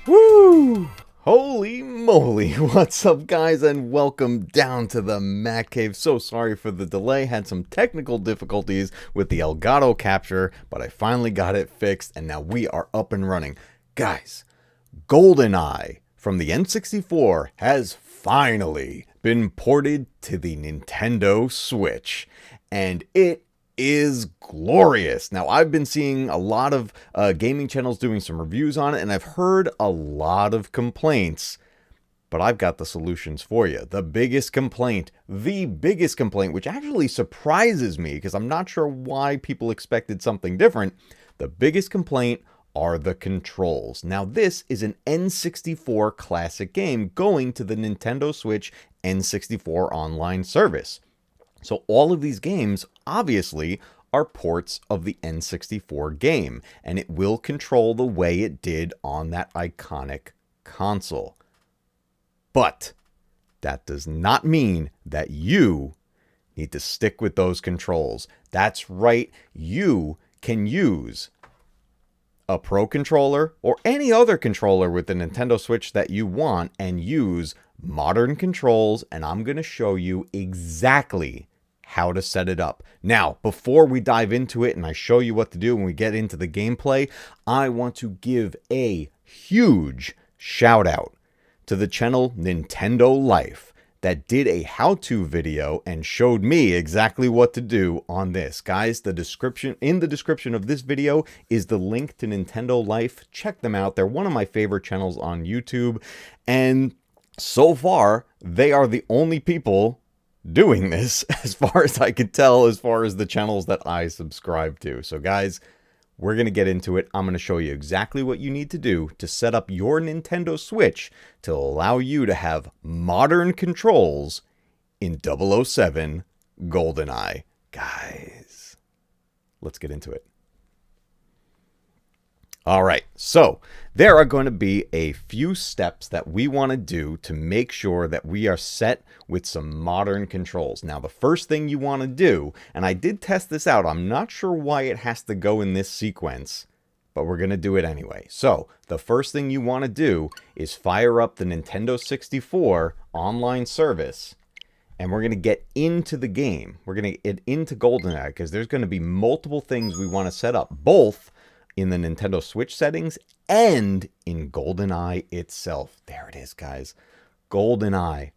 Woo! Holy moly, what's up guys, and welcome down to the Matcave. So sorry for the delay, had some technical difficulties with the Elgato capture, but I finally got it fixed and now we are up and running. Guys, GoldenEye from the N64 has finally been ported to the Nintendo Switch, and it is glorious. Now, I've been seeing a lot of gaming channels doing some reviews on it, and I've heard a lot of complaints, but I've got the solutions for you. The biggest complaint, which actually surprises me because I'm not sure why people expected something different. The biggest complaint are the controls. Now, this is an N64 classic game going to the Nintendo Switch N64 online service. So all of these games, obviously, are ports of the N64 game, and it will control the way it did on that iconic console. But that does not mean that you need to stick with those controls. That's right, you can use a Pro controller or any other controller with the Nintendo Switch that you want and use modern controls, and I'm going to show you exactly how to set it up. Now, before we dive into it and I show you what to do when we get into the gameplay, I want to give a huge shout out to the channel Nintendo Life that did a how-to video and showed me exactly what to do on this. Guys, in the description of this video is the link to Nintendo Life. Check them out. They're one of my favorite channels on YouTube, and so far, they are the only people doing this, as far as I could tell, as far as the channels that I subscribe to. So guys, we're going to get into it. I'm going to show you exactly what you need to do to set up your Nintendo Switch to allow you to have modern controls in 007 GoldenEye. Guys, let's get into it. All right, so there are going to be a few steps that we want to do to make sure that we are set with some modern controls. Now, the first thing you want to do, and I did test this out, I'm not sure why it has to go in this sequence, but we're going to do it anyway. So the first thing you want to do is fire up the Nintendo 64 online service, and we're going to get into the game. We're going to get into GoldenEye because there's going to be multiple things we want to set up, both in the Nintendo Switch settings and in GoldenEye itself. There it is, guys. GoldenEye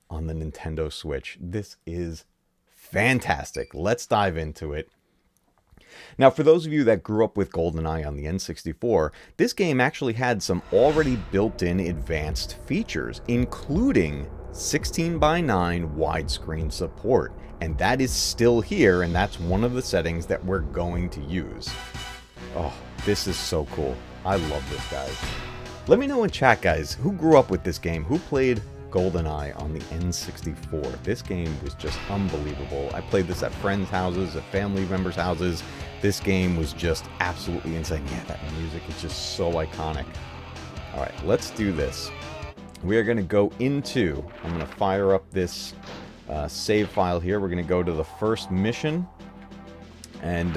on the Nintendo Switch. This is fantastic. Let's dive into it. Now, for those of you that grew up with GoldenEye on the N64, this game actually had some already built-in advanced features, including 16:9 widescreen support. And that is still here, and that's one of the settings that we're going to use. Oh, this is so cool. I love this, guys. Let me know in chat, guys, who grew up with this game, who played GoldenEye on the N64. This game was just unbelievable. I played this at friends' houses, at family members' houses. This game was just absolutely insane. Yeah, that music is just so iconic. All right, let's do this. We are going to go into, I'm going to fire up this save file here. We're going to go to the first mission, and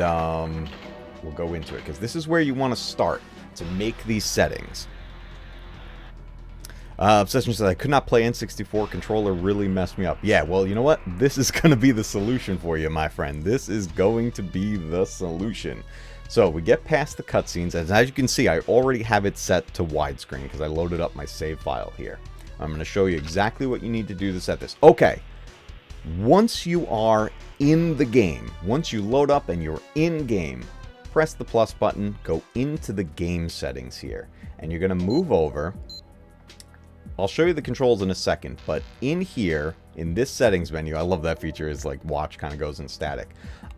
we'll go into it because this is where you want to start to make these settings. Obsession says, I could not play N64 controller, really messed me up. Yeah, well, you know what? This is going to be the solution for you, my friend. This is going to be the solution. So we get past the cutscenes, and as you can see, I already have it set to widescreen because I loaded up my save file here. I'm going to show you exactly what you need to do to set this. Okay, once you are in the game, once you load up and you're in game, press the plus button, go into the game settings here, and you're going to move over. I'll show you the controls in a second, but in here, in this settings menu, I love that feature, is like watch kind of goes in static.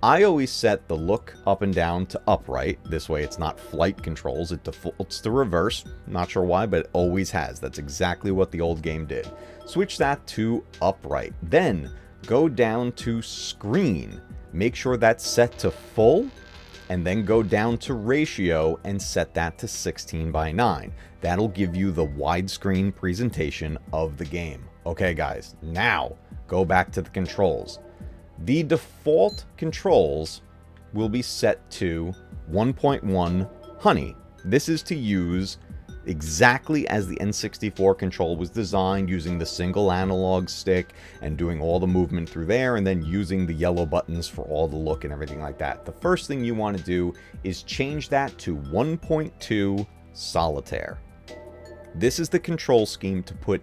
I always set the look up and down to upright. This way it's not flight controls, it defaults to reverse. Not sure why, but it always has. That's exactly what the old game did. Switch that to upright. Then go down to screen. Make sure that's set to full, and then go down to ratio and set that to 16:9. That'll give you the widescreen presentation of the game. Okay, guys, now go back to the controls. The default controls will be set to 1.1 Honey. This is to use exactly as the N64 control was designed, using the single analog stick and doing all the movement through there, and then using the yellow buttons for all the look and everything like that. The first thing you want to do is change that to 1.2 solitaire. This is the control scheme to put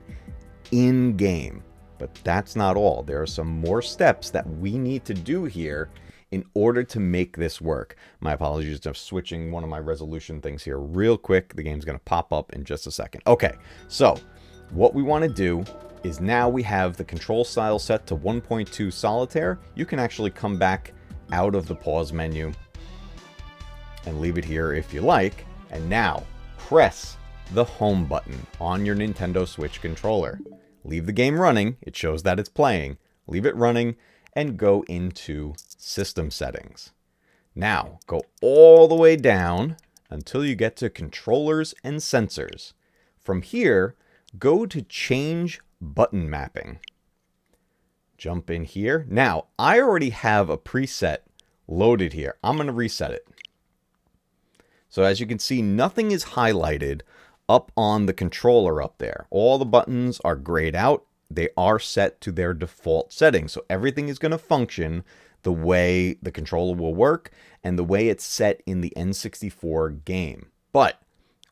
in game, but that's not all. There are some more steps that we need to do here in order to make this work. My apologies, just switching one of my resolution things here real quick. The game's going to pop up in just a second. Okay, so what we want to do is, now we have the control style set to 1.2 solitaire. You can actually come back out of the pause menu and leave it here if you like. And now press the home button on your Nintendo Switch controller. Leave the game running. It shows that it's playing. Leave it running and go into system settings. Now go all the way down until you get to controllers and sensors. From here, go to change button mapping. Jump in here. Now, I already have a preset loaded here. I'm going to reset it. So as you can see, nothing is highlighted up on the controller up there. All the buttons are grayed out. They are set to their default settings. So everything is going to function the way the controller will work and the way it's set in the N64 game. But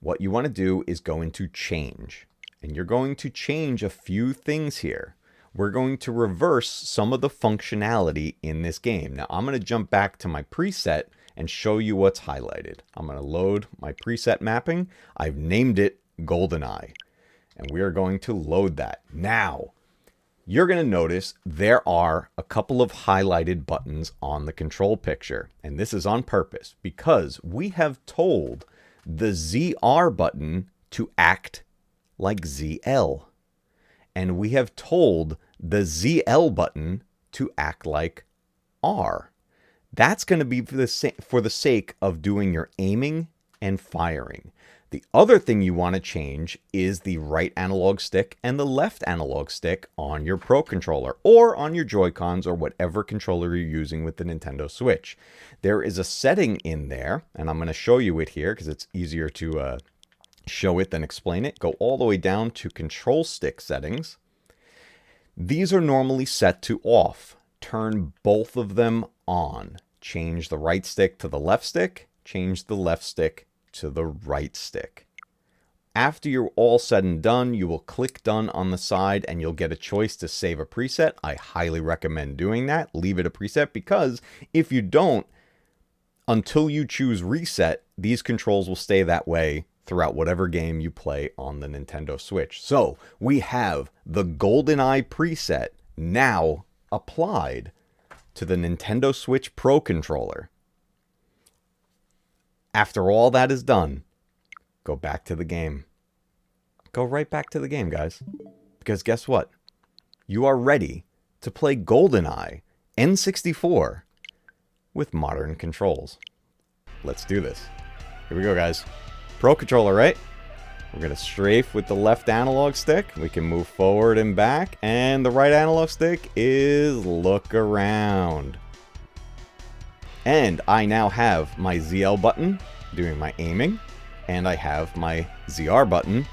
what you want to do is go into change. And you're going to change a few things here. We're going to reverse some of the functionality in this game. Now I'm going to jump back to my preset and show you what's highlighted. I'm going to load my preset mapping. I've named it GoldenEye. And we are going to load that. Now, you're going to notice there are a couple of highlighted buttons on the control picture. And this is on purpose because we have told the ZR button to act like ZL. And we have told the ZL button to act like R. That's going to be for the sake of doing your aiming and firing. The other thing you want to change is the right analog stick and the left analog stick on your Pro Controller or on your Joy-Cons or whatever controller you're using with the Nintendo Switch. There is a setting in there, and I'm going to show you it here because it's easier to show it than explain it. Go all the way down to control stick settings. These are normally set to off. Turn both of them on. Change the right stick to the left stick. Change the left stick to the right stick. After you're all said and done, you will click done on the side and you'll get a choice to save a preset. I highly recommend doing that. Leave it a preset because if you don't, until you choose reset, these controls will stay that way throughout whatever game you play on the Nintendo Switch. So we have the GoldenEye preset now applied to the Nintendo Switch Pro Controller. After all that is done, go back to the game. Go right back to the game, guys. Because guess what? You are ready to play GoldenEye N64 with modern controls. Let's do this. Here we go, guys. Pro Controller, right? We're going to strafe with the left analog stick. We can move forward and back. And the right analog stick is look around. And I now have my ZL button doing my aiming. And I have my ZR button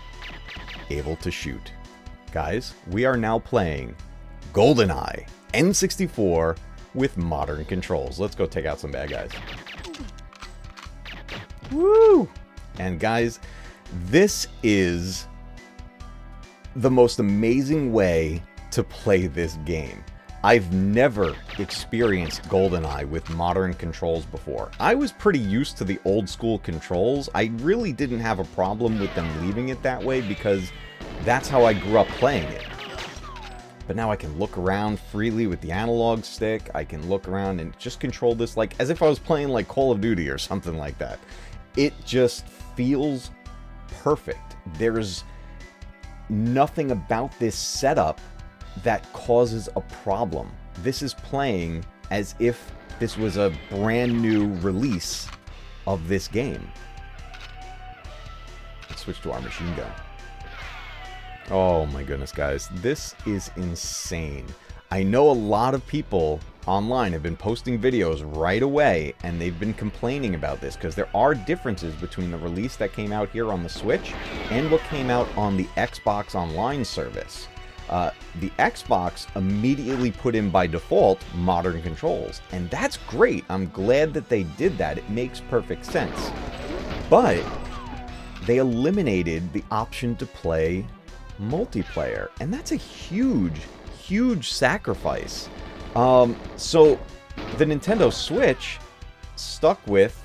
able to shoot. Guys, we are now playing GoldenEye N64 with modern controls. Let's go take out some bad guys. Woo! And guys, this is the most amazing way to play this game. I've never experienced GoldenEye with modern controls before. I was pretty used to the old school controls. I really didn't have a problem with them leaving it that way because that's how I grew up playing it. But now I can look around freely with the analog stick. I can look around and just control this like as if I was playing like Call of Duty or something like that. It just feels perfect. There's nothing about this setup that causes a problem. This is playing as if this was a brand new release of this game. Let's switch to our machine gun. Oh my goodness, guys. This is insane. I know a lot of people online have been posting videos right away, and they've been complaining about this because there are differences between the release that came out here on the Switch and what came out on the Xbox Online service. The Xbox immediately put in by default modern controls, and that's great. I'm glad that they did that. It makes perfect sense. But they eliminated the option to play multiplayer, and that's a huge sacrifice. So the Nintendo Switch stuck with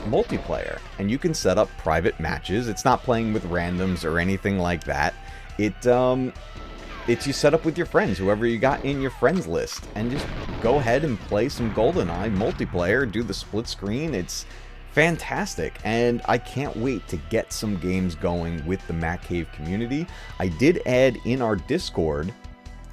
multiplayer, and you can set up private matches. It's not playing with randoms or anything like that. It's you set up with your friends, whoever you got in your friends list, and just go ahead and play some GoldenEye multiplayer, do the split screen. It's fantastic, and I can't wait to get some games going with the Matcave community. I did add in our Discord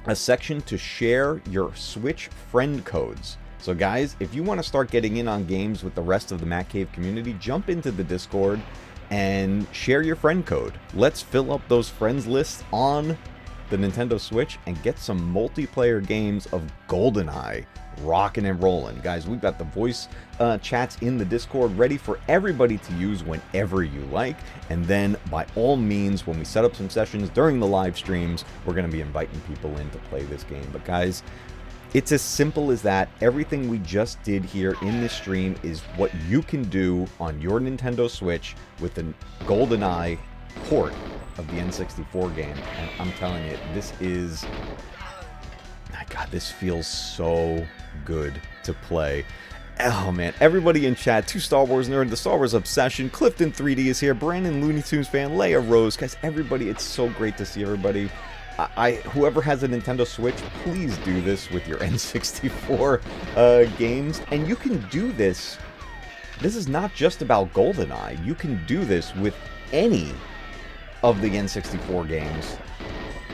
a section to share your Switch friend codes. So guys, if you want to start getting in on games with the rest of the Matcave community, jump into the Discord and share your friend code. Let's fill up those friends lists on the Nintendo Switch and get some multiplayer games of GoldenEye rocking and rolling. Guys, we've got the voice chats in the Discord ready for everybody to use whenever you like, and then by all means, when we set up some sessions during the live streams, we're going to be inviting people in to play this game. But guys, it's as simple as that. Everything we just did here in this stream is what you can do on your Nintendo Switch with the GoldenEye port of the N64 game. And I'm telling you, this is... my God, this feels so good to play. Oh man, everybody in chat, 2 Star Wars Nerd, the Star Wars Obsession, Clifton 3D is here, Brandon Looney Tunes fan, Leia Rose, guys, everybody, it's so great to see everybody. Whoever has a Nintendo Switch, please do this with your N64 games, and you can do this. This is not just about GoldenEye. You can do this with any of the N64 games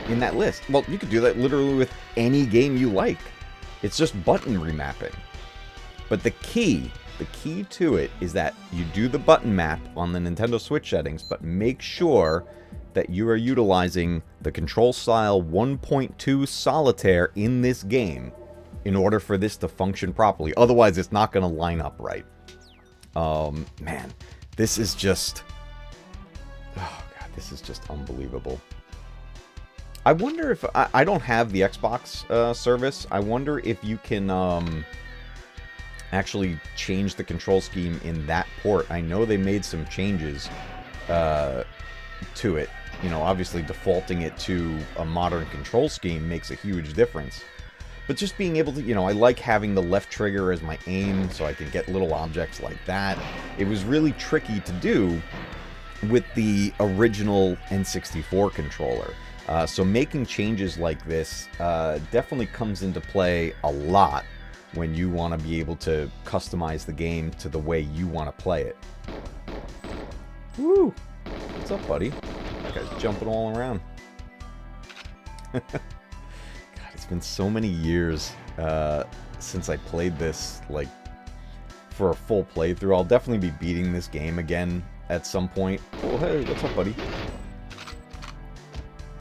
in that list. Well, you could do that literally with any game you like. It's just button remapping. But the key to it is that you do the button map on the Nintendo Switch settings, but make sure that you are utilizing the control style 1.2 solitaire in this game in order for this to function properly. Otherwise, it's not going to line up right. Man, this is just... oh, God, this is just unbelievable. I wonder if... I don't have the Xbox service. I wonder if you can actually change the control scheme in that port. I know they made some changes to it. You know, obviously defaulting it to a modern control scheme makes a huge difference. But just being able to, you know, I like having the left trigger as my aim so I can get little objects like that. It was really tricky to do with the original N64 controller. So making changes like this definitely comes into play a lot when you want to be able to customize the game to the way you want to play it. Woo! What's up, buddy? That guy's jumping all around. God, it's been so many years since I played this, like, for a full playthrough. I'll definitely be beating this game again at some point. Oh, hey, what's up, buddy?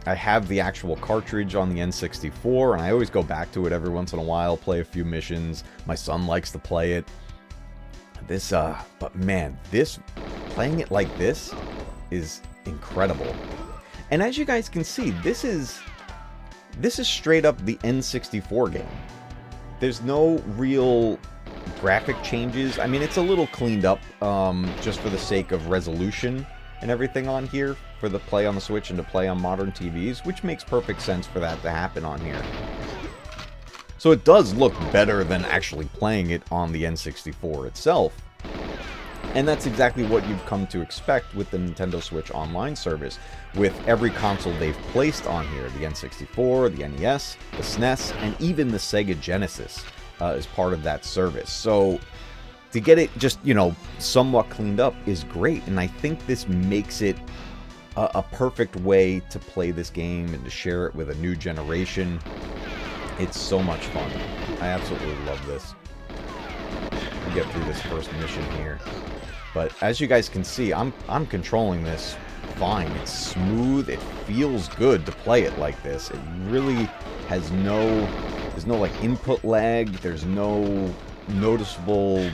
I have the actual cartridge on the N64, and I always go back to it every once in a while, play a few missions. My son likes to play it. This, but man, playing it like this is incredible. And as you guys can see, this is straight up the N64 game. There's no real graphic changes. I mean, it's a little cleaned up just for the sake of resolution and everything on here for the play on the Switch and to play on modern TVs, which makes perfect sense for that to happen on here. So it does look better than actually playing it on the N64 itself. And that's exactly what you've come to expect with the Nintendo Switch Online service, with every console they've placed on here, the N64, the NES, the SNES, and even the Sega Genesis is part of that service. So to get it just, you know, somewhat cleaned up is great, and I think this makes it a perfect way to play this game and to share it with a new generation. It's so much fun. I absolutely love this. We'll get through this first mission here. But as you guys can see, I'm controlling this fine. It's smooth. It feels good to play it like this. It really There's no like input lag. There's no noticeable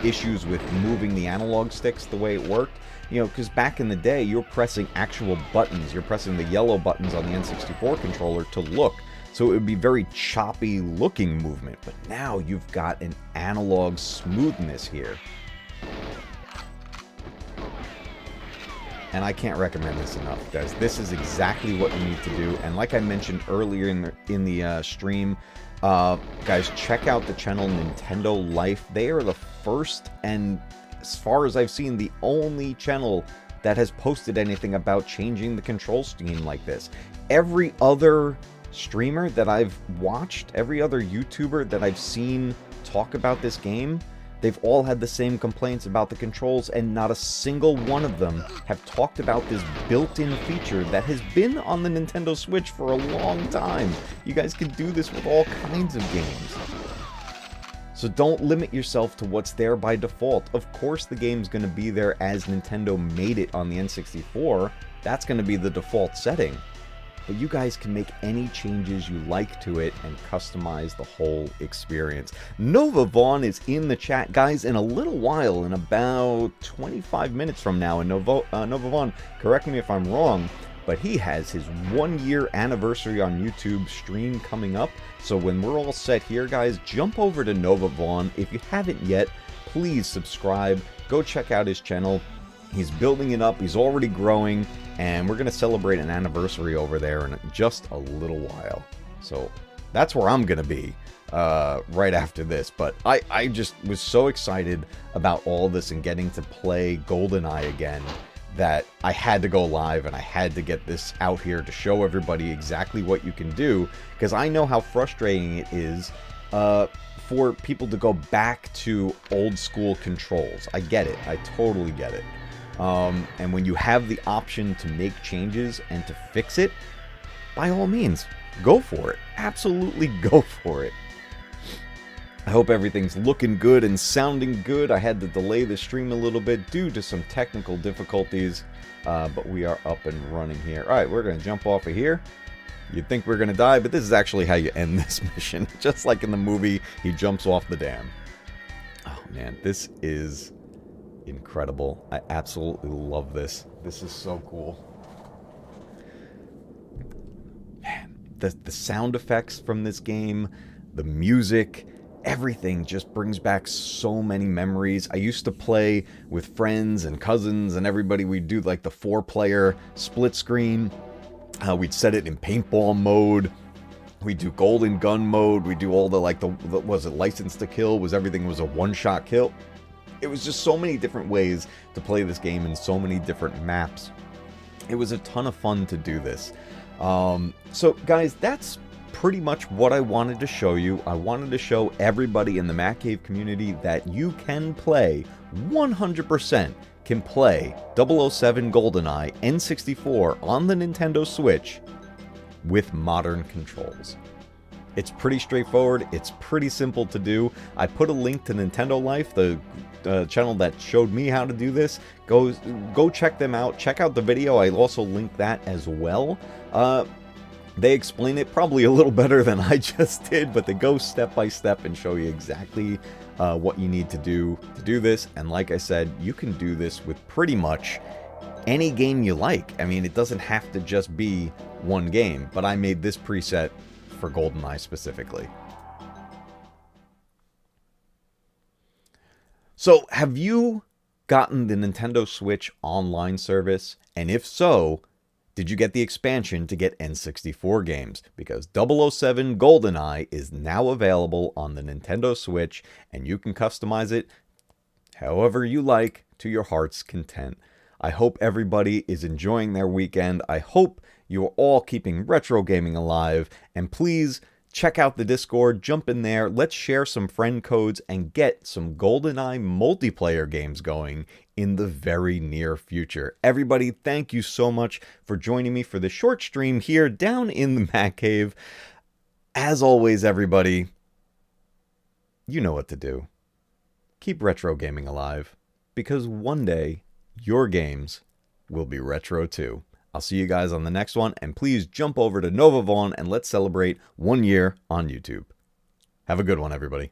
issues with moving the analog sticks the way it worked. You know, because back in the day, you're pressing actual buttons. You're pressing the yellow buttons on the N64 controller to look. So it would be very choppy looking movement. But now you've got an analog smoothness here. And I can't recommend this enough, guys. This is exactly what you need to do. And like I mentioned earlier in the stream, guys, check out the channel Nintendo Life. They are the first and, as far as I've seen, the only channel that has posted anything about changing the control scheme like this. Every other streamer that I've watched, every other YouTuber that I've seen talk about this game, they've all had the same complaints about the controls, and not a single one of them have talked about this built-in feature that has been on the Nintendo Switch for a long time. You guys can do this with all kinds of games. So don't limit yourself to what's there by default. Of course the game's going to be there as Nintendo made it on the N64. That's going to be the default setting. But you guys can make any changes you like to it and customize the whole experience. Nova Vaughn is in the chat. Guys, in a little while, in about 25 minutes from now, and Nova Vaughn, correct me if I'm wrong, but he has his 1-year anniversary on YouTube stream coming up. So when we're all set here, guys, jump over to Nova Vaughn. If you haven't yet, please subscribe. Go check out his channel. He's building it up. He's already growing. And we're going to celebrate an anniversary over there in just a little while. So that's where I'm going to be right after this. But I just was so excited about all this and getting to play GoldenEye again that I had to go live and I had to get this out here to show everybody exactly what you can do. Because I know how frustrating it is for people to go back to old school controls. I get it. I totally get it. And when you have the option to make changes and to fix it, by all means, go for it. Absolutely go for it. I hope everything's looking good and sounding good. I had to delay the stream a little bit due to some technical difficulties, but we are up and running here. All right, we're going to jump off of here. You'd think we're going to die, but this is actually how you end this mission. Just like in the movie, he jumps off the dam. Oh, man, this is incredible. I absolutely love this. This is so cool. Man, the sound effects from this game, the music, everything just brings back so many memories. I used to play with friends and cousins and everybody. We'd do like the 4-player split screen. We'd set it in paintball mode. We'd do golden gun mode. We'd do all the was it license to kill? Everything was a one-shot kill? It was just so many different ways to play this game and so many different maps. It was a ton of fun to do this. So guys, that's pretty much what I wanted to show you. I wanted to show everybody in the Matcave community that you can play, 100% can play 007 GoldenEye N64 on the Nintendo Switch with modern controls. It's pretty straightforward. It's pretty simple to do. I put a link to Nintendo Life, the channel that showed me how to do this. Go check them out. Check out the video. I also link that as well. They explain it probably a little better than I just did, but they go step by step and show you exactly what you need to do this. And like I said, you can do this with pretty much any game you like. I mean, it doesn't have to just be one game, but I made this preset for GoldenEye specifically. So, have you gotten the Nintendo Switch online service? And if so, did you get the expansion to get N64 games? Because 007 GoldenEye is now available on the Nintendo Switch, and you can customize it however you like to your heart's content. I hope everybody is enjoying their weekend. I hope you are all keeping retro gaming alive. And please check out the Discord, jump in there, let's share some friend codes and get some GoldenEye multiplayer games going in the very near future. Everybody, thank you so much for joining me for the short stream here down in the Matcave. As always, everybody, you know what to do. Keep retro gaming alive, because one day your games will be retro too. I'll see you guys on the next one, and please jump over to Nova Vaughn and let's celebrate 1 year on YouTube. Have a good one, everybody.